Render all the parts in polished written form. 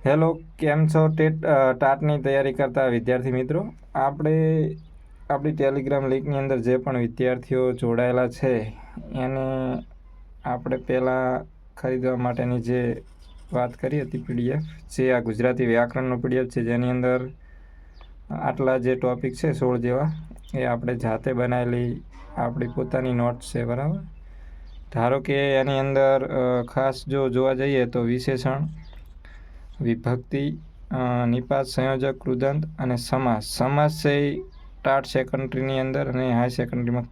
Hello, કેમ છો? ટાટની તૈયારી કરતા વિદ્યાર્થી મિત્રો, આપણી ટેલિગ્રામ લિંકની અંદર જે પણ વિદ્યાર્થીઓ જોડાયેલા છે એને આપણે પહેલાં ખરીદવા માટેની જે વાત કરી હતી પીડીએફ, જે આ ગુજરાતી વ્યાકરણનો પીડીએફ છે, જેની અંદર આટલા જે ટૉપિક છે 16 જેવા, એ આપણે જાતે બનાવેલી આપણી પોતાની નોટ્સ છે, બરાબર. ધારો કે એની અંદર ખાસ જો જોવા જઈએ તો વિશેષણ, વિભક્તિ, નિપાત, સંયોજક, કૃદંત અને સમાસ છે ટાટ સેકન્ડરીની અંદર અને હાઈ સેકન્ડરીમાં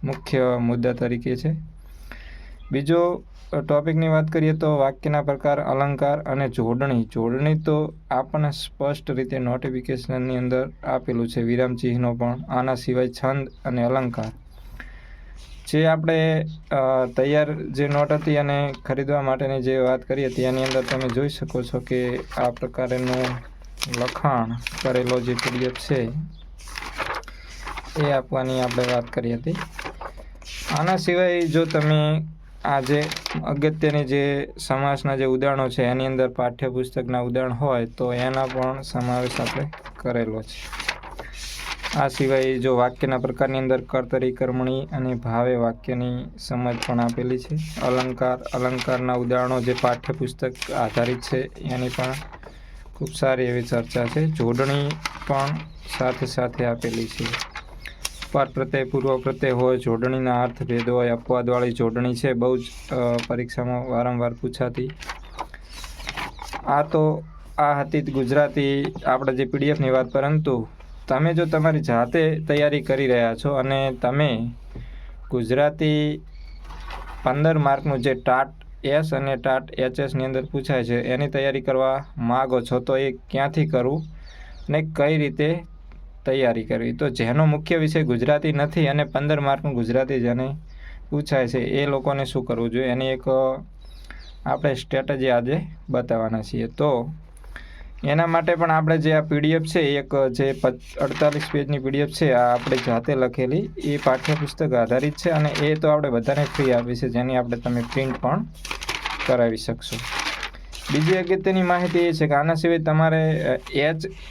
મુખ્ય મુદ્દા તરીકે છે. બીજો ટોપિકની વાત કરીએ તો વાક્યના પ્રકાર, અલંકાર અને જોડણી તો આપણને સ્પષ્ટ રીતે નોટિફિકેશનની અંદર આપેલું છે, વિરામ ચિહ્નો પણ. આના સિવાય છંદ અને અલંકાર, જે આપણે તૈયાર જે નોટ હતી અને ખરીદવા માટેની જે વાત કરી હતી એની અંદર તમે જોઈ શકો છો કે આ પ્રકારનું લખાણ કરેલો જે પીડીએફ છે એ આપવાની આપણે વાત કરી હતી. આના સિવાય જો તમે આજે અગત્યની જે સમાસના જે ઉદાહરણો છે એની અંદર પાઠ્યપુસ્તકના ઉદાહરણ હોય તો એના પણ સમાવેશ આપણે કરેલો છે. આ સિવાય જો વાક્યના પ્રકારની અંદર કર્તરી, કર્મણી અને ભાવે વાક્યની સમજ પણ આપેલી છે. અલંકારના ઉદાહરણો જે પાઠ્યપુસ્તક આધારિત છે એની પણ ખૂબ સારી એવી ચર્ચા છે. જોડણી પણ સાથે સાથે આપેલી છે. પરપ્રત્યય, પૂર્વ પ્રત્યય હોય, જોડણીના અર્થભેદ હોય, અપવાદવાળી જોડણી છે, બહુ જ પરીક્ષામાં વારંવાર પૂછાતી. આ હતી ગુજરાતી આપણે જે પીડીએફની વાત. પરંતુ તમે જો તમારી જાતે તૈયારી કરી રહ્યા છો અને તમે ગુજરાતી 15 માર્કનું જે ટાટ એસ અને ટાટ એચએસની અંદર પૂછાય છે એની તૈયારી કરવા માગો છો તો એ ક્યાંથી કરવું ને કઈ રીતે તૈયારી કરવી? તો જેનો મુખ્ય વિષય ગુજરાતી નથી અને 15 માર્કનું ગુજરાતી જેને પૂછાય છે એ લોકોને શું કરવું જોઈએ એની એક આપણે સ્ટ્રેટેજી આજે બતાવવાના છીએ. તો એના માટે પણ આપણે જે આ પીડીએફ છે, એક જે 48 પેજની પીડીએફ છે, આ આપણે જાતે લખેલી, એ પાઠ્યપુસ્તક આધારિત છે અને એ તો આપણે બધાને ફ્રી આપી છે, જેની આપણે તમે પ્રિન્ટ પણ કરાવી શકશો. બીજી અગત્યની માહિતી એ છે કે આના સિવાય તમારે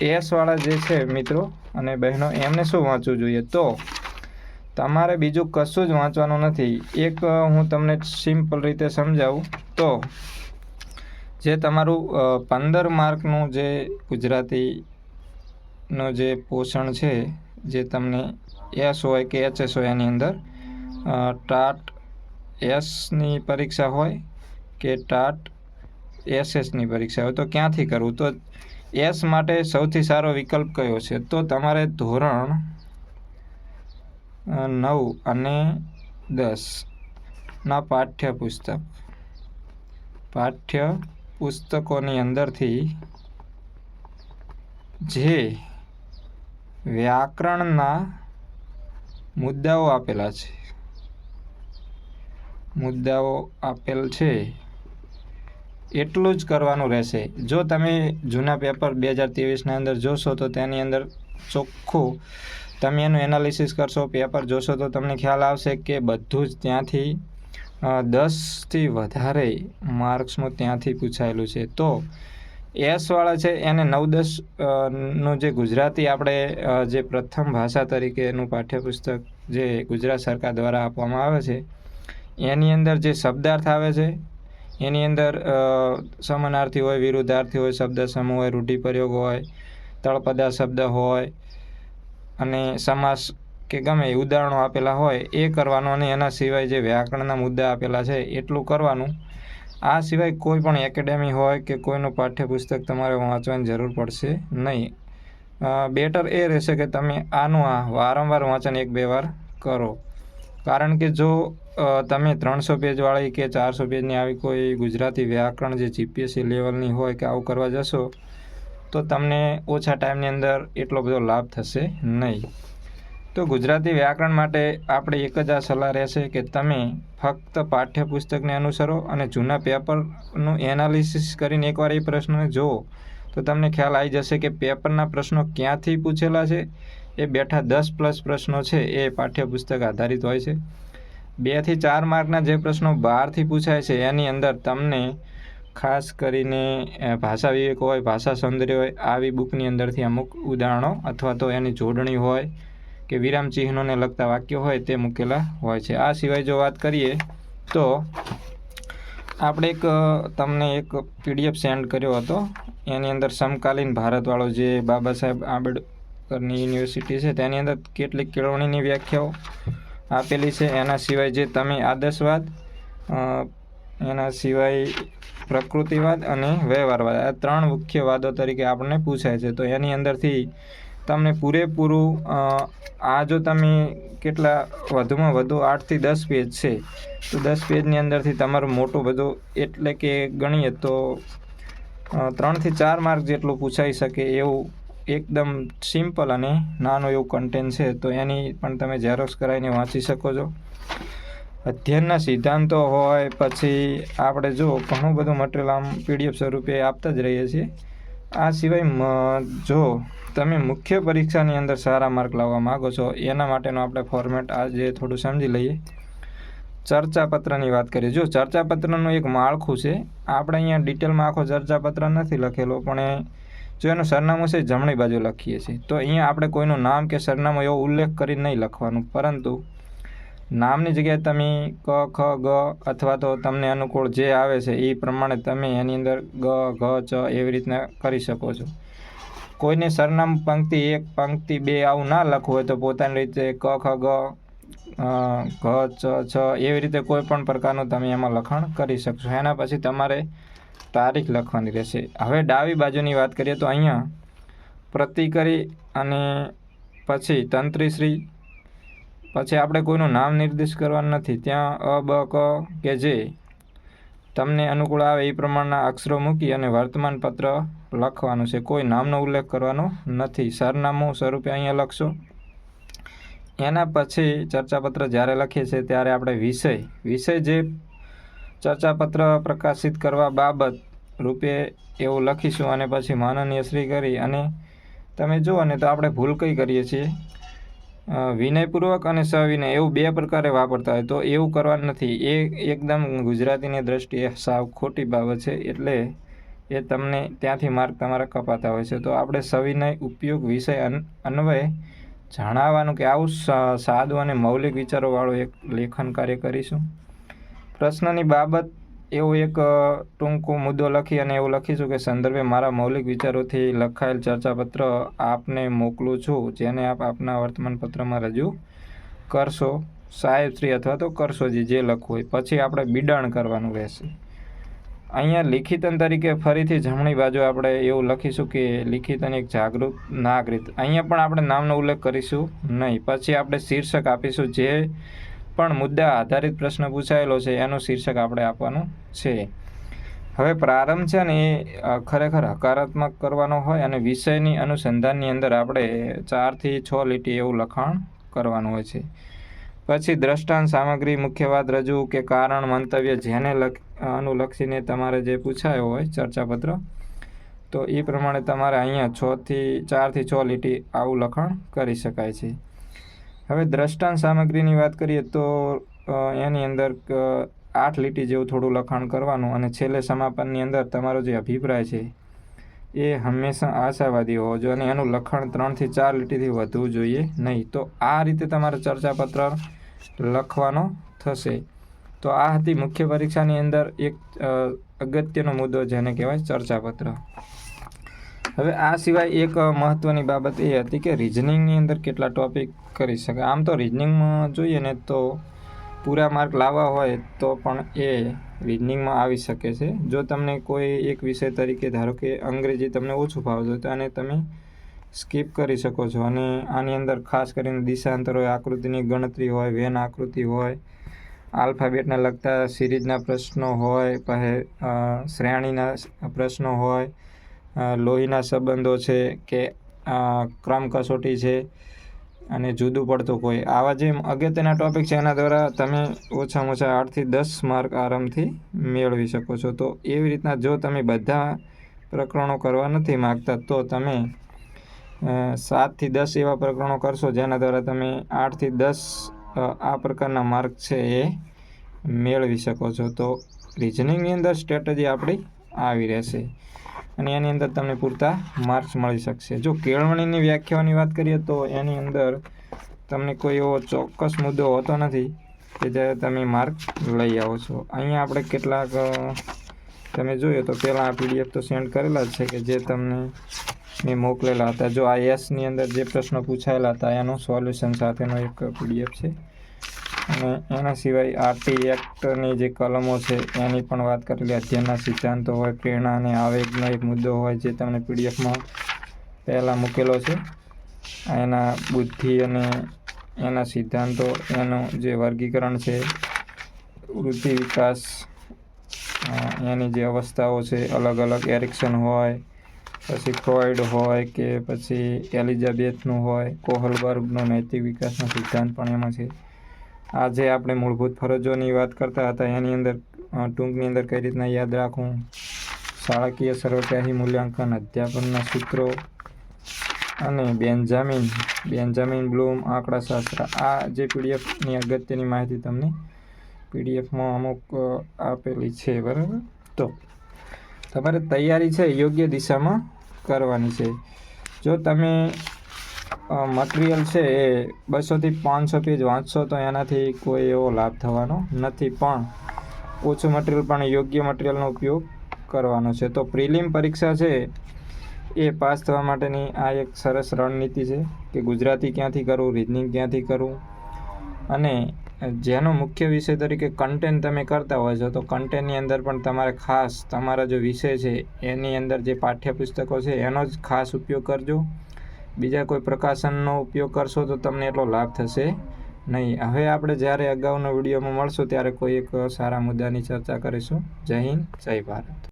એસવાળા જે છે મિત્રો અને બહેનો, એમને શું વાંચવું જોઈએ? તો તમારે બીજું કશું જ વાંચવાનું નથી. એક હું તમને સિમ્પલ રીતે સમજાવું તો જે તમારું 15 માર્કનું જે ગુજરાતીનો જે પોષણ છે, જે તમને એસ હોય કે એચએસ હોય એની અંદર ટાટ એસની પરીક્ષા હોય કે ટાટ એસએસની પરીક્ષા હોય તો ક્યાંથી કરવું? તો એસ માટે સૌથી સારો વિકલ્પ કયો છે? તો તમારે ધોરણ 9 અને 10ના પાઠ્યપુસ્તકોની અંદરથી જે વ્યાકરણના મુદ્દાઓ આપેલ છે એટલું જ કરવાનું રહેશે. જો તમે જૂના પેપર 2023ના અંદર જોશો તો તેની અંદર ચોખ્ખું તમે એનું એનાલિસિસ કરશો, પેપર જોશો તો તમને ખ્યાલ આવશે કે બધું જ ત્યાંથી 10થી વધારે માર્ક્સનું ત્યાંથી પૂછાયેલું છે. તો એસવાળા છે એને 9-10નું જે ગુજરાતી આપણે જે પ્રથમ ભાષા તરીકેનું પાઠ્યપુસ્તક જે ગુજરાત સરકાર દ્વારા આપવામાં આવે છે એની અંદર જે શબ્દાર્થ આવે છે એની અંદર સમાનાર્થી હોય, વિરુદ્ધાર્થી હોય, શબ્દ સમૂહ હોય, રૂઢિપ્રયોગ હોય, તળપદા શબ્દ હોય અને સમાસ કે ગમે ઉદાહરણો આપેલા હોય એ કરવાનું અને એના સિવાય જે વ્યાકરણના મુદ્દા આપેલા છે એટલું કરવાનું. આ સિવાય કોઈ પણ એકેડેમી હોય કે કોઈનું પાઠ્યપુસ્તક તમારે વાંચવાની જરૂર પડશે નહીં. બેટર એ રહેશે કે તમે આનું વારંવાર વાંચન 1-2 વાર કરો. કારણ કે જો તમે 300 પેજવાળી કે 400 પેજની આવી કોઈ ગુજરાતી વ્યાકરણ જે જીપીએસસી લેવલની હોય કે આવું કરવા જશો તો તમને ઓછા ટાઈમની અંદર એટલો બધો લાભ થશે નહીં. તો ગુજરાતી વ્યાકરણ માટે આપણે એક જ આ સલાહ રહેશે કે તમે ફક્ત પાઠ્યપુસ્તકને અનુસરો અને જૂના પેપરનું એનાલિસિસ કરીને એકવાર એ પ્રશ્નને જુઓ તો તમને ખ્યાલ આવી જશે કે પેપરના પ્રશ્નો ક્યાંથી પૂછેલા છે. એ બેઠા 10+ પ્રશ્નો છે એ પાઠ્યપુસ્તક આધારિત હોય છે. 2 થી 4 માર્કના જે પ્રશ્નો બહારથી પૂછાય છે એની અંદર તમને ખાસ કરીને ભાષા વિવેક હોય, ભાષા સૌંદર્ય હોય, આવી બુકની અંદરથી અમુક ઉદાહરણો અથવા તો એની જોડણી હોય કે વિરામ ચિહ્નોને લગતા વાક્યો હોય તે મૂકેલા હોય છે. આ સિવાય જો વાત કરીએ તો આપણે તમને એક PDF સેન્ડ કર્યો હતો. એની અંદર સમકાલીન ભારતવાળો જે બાબા સાહેબ આંબેડકરની યુનિવર્સિટી છે તેની અંદર કેટલીક કેળવણીની વ્યાખ્યાઓ આપેલી છે. એના સિવાય જે તમે આદર્શવાદ, એના સિવાય પ્રકૃતિવાદ અને વ્યવહારવાદ, આ 3 મુખ્ય વાદો તરીકે આપણને પૂછાય છે. તો એની અંદરથી તમને પૂરેપૂરું આ જો તમે કેટલા વધુમાં વધુ 8 થી 10 પેજ છે, તો 10 પેજની અંદરથી તમારું મોટું બધું એટલે કે ગણીએ તો 3 થી 4 માર્ક જેટલું પૂછાઈ શકે એવું એકદમ સિમ્પલ અને નાનું એવું કન્ટેન્ટ છે. તો એની પણ તમે ઝેરોક્સ કરાવીને વાંચી શકો છો. અધ્યયનના સિદ્ધાંતો હોય, પછી આપણે જો ઘણું બધું મટીરિયલ આમ PDF સ્વરૂપે આપતા જ રહીએ છીએ. આ સિવાય જો તમે મુખ્ય પરીક્ષાની અંદર સારા માર્ક લાવવા માગો છો એના માટેનો આપણે ફોર્મેટ આજે થોડું સમજી લઈએ. ચર્ચાપત્રની વાત કરીએ. જો ચર્ચાપત્રનું એક માળખું છે, આપણે અહીંયા ડિટેલમાં આખો ચર્ચાપત્ર નથી લખેલો, પણ જો એનું સરનામું છે જમણી બાજુ લખીએ છીએ. તો અહીંયા આપણે કોઈનું નામ કે સરનામું એવો ઉલ્લેખ કરીને નહીં લખવાનું, પરંતુ નામની જગ્યાએ તમે ક, ખ, ગ અથવા તો તમને અનુકૂળ જે આવે છે એ પ્રમાણે તમે એની અંદર ગ, ઘ, ચ એવી રીતના કરી શકો છો. કોઈને સરનામું પંક્તિ 1, પંક્તિ 2 આવું ના લખવું હોય તો પોતાની રીતે ક, ખ, ગ, ઘ, ચ, છ એવી રીતે કોઈ પણ પ્રકારનું તમે એમાં લખાણ કરી શકશો. એના પછી તમારે તારીખ લખવાની રહેશે. હવે ડાબી બાજુની વાત કરીએ તો અહીંયા પ્રતિકરી અને પછી તંત્રીશ્રી, પછી આપણે કોઈનું નામ નિર્દેશ કરવાનું નથી. ત્યાં અ, બ, ક કે જે તમને અનુકૂળ આવે એ પ્રમાણના અક્ષરો મૂકી અને વર્તમાન પત્ર લખવાનું છે. કોઈ નામનો ઉલ્લેખ કરવાનો નથી. સરનામું સ્વરૂપે અહીંયા લખશો. એના પછી ચર્ચાપત્ર જ્યારે લખીએ છીએ ત્યારે આપણે વિષય જે ચર્ચાપત્ર પ્રકાશિત કરવા બાબત રૂપે એવું લખીશું અને પછી માનનીય શ્રી કરી અને તમે જુઓ ને તો આપણે ભૂલ કઈ કરીએ છીએ, વિનયપૂર્વક અને સવિનય એવું 2 પ્રકારે વાપરતા હોય. તો એવું કરવાનું નથી. એ એકદમ ગુજરાતીની દ્રષ્ટિએ સાવ ખોટી બાબત છે, એટલે એ તમને ત્યાંથી માર્ક તમારા કપાતા હોય છે. તો આપણે સવિનય ઉપયોગ વિષય અન્વયે જણાવવાનું કે આવું સાદું અને મૌલિક વિચારોવાળું એક લેખન કાર્ય કરીશું. પ્રશ્નની બાબત એવો એક ટૂંકો મુદ્દો લખી અને એવું લખીશું કે સંદર્ભે મારા મૌલિક વિચારોથી લખાયેલ ચર્ચાપત્ર આપને મોકલું છું, જેને આપ આપના વર્તમાનપત્રમાં રજૂ કરશો સાહેબશ્રી અથવા તો કરશોજી, જે લખવું હોય. પછી આપણે બિડાણ કરવાનું રહેશે. અહીંયા લિખિતન તરીકે ફરીથી જમણી બાજુ આપણે એવું લખીશું કે લિખિતન એક જાગૃત નાગરિક. અહીંયા પણ આપણે નામનો ઉલ્લેખ કરીશું નહીં. પછી આપણે શીર્ષક આપીશું. જે પણ મુદ્દા આધારિત પ્રશ્ન પૂછાયેલો છે એનું શીર્ષક આપણે આપવાનું છે. હવે પ્રારંભ છે ને એ ખરેખર હકારાત્મક કરવાનો હોય અને વિષયની અનુસંધાનની અંદર આપણે 4 થી 6 લીટી એવું લખાણ કરવાનું હોય છે. પછી દ્રષ્ટાંત, સામગ્રી, મુખ્ય વાત, રજૂ કે કારણ, મંતવ્ય જેને અનુલક્ષીને તમારે જે પૂછાયો હોય ચર્ચાપત્ર, તો એ પ્રમાણે તમારે અહીંયા 4 થી 6 લીટી આવું લખાણ કરી શકાય છે. હવે દ્રષ્ટાંત સામગ્રીની વાત કરીએ તો એની અંદર 8 લીટી જેવું થોડું લખાણ કરવાનું અને છેલ્લે સમાપનની અંદર તમારો જે અભિપ્રાય છે એ હંમેશા આશાવાદી હોવો જોઈએ અને એનું લખાણ 3 થી 4 લીટીથી વધવું જોઈએ નહીં. તો આ રીતે તમારે ચર્ચાપત્ર લખવાનો થશે. તો આ હતી મુખ્ય પરીક્ષાની અંદર એક અગત્યનો મુદ્દો જેને કહેવાય ચર્ચાપત્ર. હવે આ સિવાય એક મહત્ત્વની બાબત એ હતી કે રિઝનિંગની અંદર કેટલા ટોપિક કરી શકાય. આમ તો રિઝનિંગમાં જોઈએ ને તો પૂરા માર્ક લાવવા હોય તો પણ એ રિઝનિંગમાં આવી શકે છે. જો તમને કોઈ એક વિષય તરીકે ધારો કે અંગ્રેજી તમને ઓછું ફાવતું હોય તો આને તમે સ્કીપ કરી શકો છો. અને આની અંદર ખાસ કરીને દિશાંતર હોય, આકૃતિની ગણતરી હોય, વેન આકૃતિ હોય, આલ્ફાબેટને લગતા સિરીઝના પ્રશ્નો હોય, પછી શ્રેણીના પ્રશ્નો હોય, લોહીના સંબંધો છે કે ક્રમ કસોટી છે અને જુદું પડતું કોઈ, આવા જે અગત્યના ટૉપિક છે એના દ્વારા તમે ઓછામાં ઓછા 8 થી 10 માર્ક આરામથી મેળવી શકો છો. તો એવી રીતના જો તમે બધા પ્રકરણો કરવા નથી માગતા તો તમે 7 થી 10 એવા પ્રકરણો કરશો જેના દ્વારા તમે 8 થી 10 આ પ્રકારના માર્ક છે એ મેળવી શકો છો. તો રિઝનિંગની અંદર સ્ટ્રેટેજી આપણી આવી રહેશે અને એની અંદર તમને પૂરતા માર્ક્સ મળી શકશે. જો કેળવણીની વ્યાખ્યાઓની વાત કરીએ તો એની અંદર તમને કોઈ એવો ચોક્કસ મુદ્દો હોતો નથી કે જે તમે માર્ક લઈ આવો છો. અહીંયા આપણે કેટલાક તમે જોઈએ તો પહેલાં આ PDF તો સેન્ડ કરેલા જ છે કે જે તમને મેં મોકલેલા હતા. જો આ એસની અંદર જે પ્રશ્નો પૂછાયેલા હતા એનું સોલ્યુશન સાથેનો એક PDF છે અને એના સિવાય RT એક્ટની જે કલમો છે એની પણ વાત કરેલી. અધ્યયનના સિદ્ધાંતો હોય, પ્રેરણા અને આવેગનો એક મુદ્દો હોય જે તમને PDFમાં પહેલાં મૂકેલો છે. એના બુદ્ધિ અને એના સિદ્ધાંતો, એનું જે વર્ગીકરણ છે, વૃત્તિ વિકાસ, એની જે અવસ્થાઓ છે અલગ અલગ, એરિક્સન હોય, પછી ફ્રોઇડ હોય કે પછી એલિઝાબેથનું હોય, કોહલબર્ગનો નૈતિક વિકાસનો સિદ્ધાંત પણ એમાં છે. આજે આપણે મૂળભૂત ફરજોની વાત કરતા હતા એની અંદર ટૂંકની અંદર કઈ રીતના યાદ રાખવું, શાળાકીય સર્વગ્રાહી મૂલ્યાંકન, અધ્યાપનના સૂત્રો અને બેન્જામિન બ્લૂમ આંકડાશાસ્ત્ર. આ જે PDFની અગત્યની માહિતી તમને PDFમાં અમુક આપેલી છે, બરાબર. તો તમારે તૈયારી છે યોગ્ય દિશામાં કરવાની છે. જો તમે મટીરિયલ છે એ 200 થી 500 પેજ વાંચશો તો એનાથી કોઈ એવો લાભ થવાનો નથી, પણ ઓછું મટીરિયલ પણ યોગ્ય મટીરિયલનો ઉપયોગ કરવાનો છે. તો પ્રિલિમ પરીક્ષા છે એ પાસ થવા માટેની આ એક સરસ રણનીતિ છે કે ગુજરાતી ક્યાંથી કરવું, રીઝનિંગ ક્યાંથી કરવું, અને જેનો મુખ્ય વિષય તરીકે કન્ટેન્ટ તમે કરતા હોય છો તો કન્ટેન્ટની અંદર પણ તમારે ખાસ તમારા જો વિષય છે એની અંદર જે પાઠ્યપુસ્તકો છે એનો જ ખાસ ઉપયોગ કરજો. બીજા કોઈ પ્રકાશનનો ઉપયોગ કરશો તો તમને એટલો લાભ થશે નહીં. હવે આપણે જ્યારે અગાઉના વિડીયોમાં મળશું ત્યારે કોઈ એક સારા મુદ્દાની ચર્ચા કરીશું. જય હિન્દ, જય ભારત.